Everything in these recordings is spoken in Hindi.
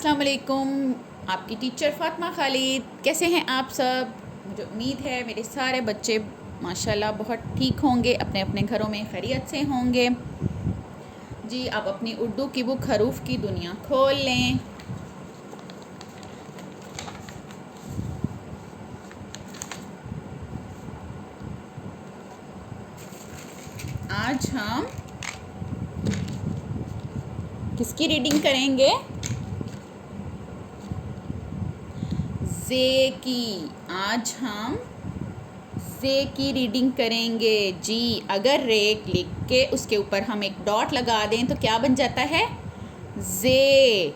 अस्सलाम वालेकुम। आपकी टीचर फ़ातिमा खालिद। कैसे हैं आप सब? मुझे उम्मीद है मेरे सारे बच्चे माशाल्लाह बहुत ठीक होंगे, अपने अपने घरों में खैरियत से होंगे। जी, आप अपनी उर्दू की बुक हरूफ की दुनिया खोल लें। आज हम किसकी रीडिंग करेंगे? जे की। आज हम जे की रीडिंग करेंगे। जी, अगर रे लिख के उसके ऊपर हम एक डॉट लगा दें तो क्या बन जाता है? जे।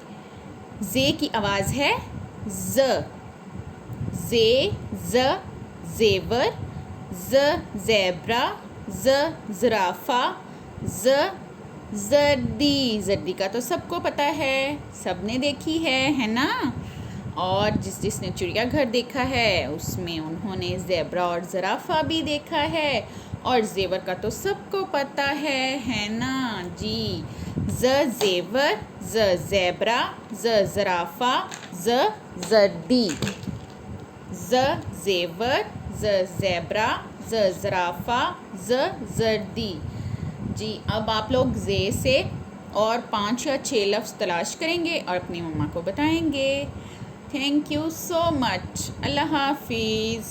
जे की आवाज़ है ज। जे, ज, जेवर, ज, ज़ेब्रा, ज, ज़राफ़ा, ज, जर्दी। जर्दी का तो सबको पता है, सबने देखी है ना। और जिसने चिड़ियाघर देखा है उसमें उन्होंने ज़ेब्रा और ज़राफ़ा भी देखा है। और ज़ेवर का तो सबको पता है ना जी। ज ज़ेवर, ज ज़ेब्रा, ज ज़राफ़ा, ज जर्दी। ज ज़ेवर, ज ज़ेब्रा, ज ज़राफ़ा, ज जर्दी। जी, अब आप लोग जे से और 5 या 6 लफ्ज़ तलाश करेंगे और अपनी मम्मा को बताएंगे। Thank you so much. अल्लाह हाफिज़।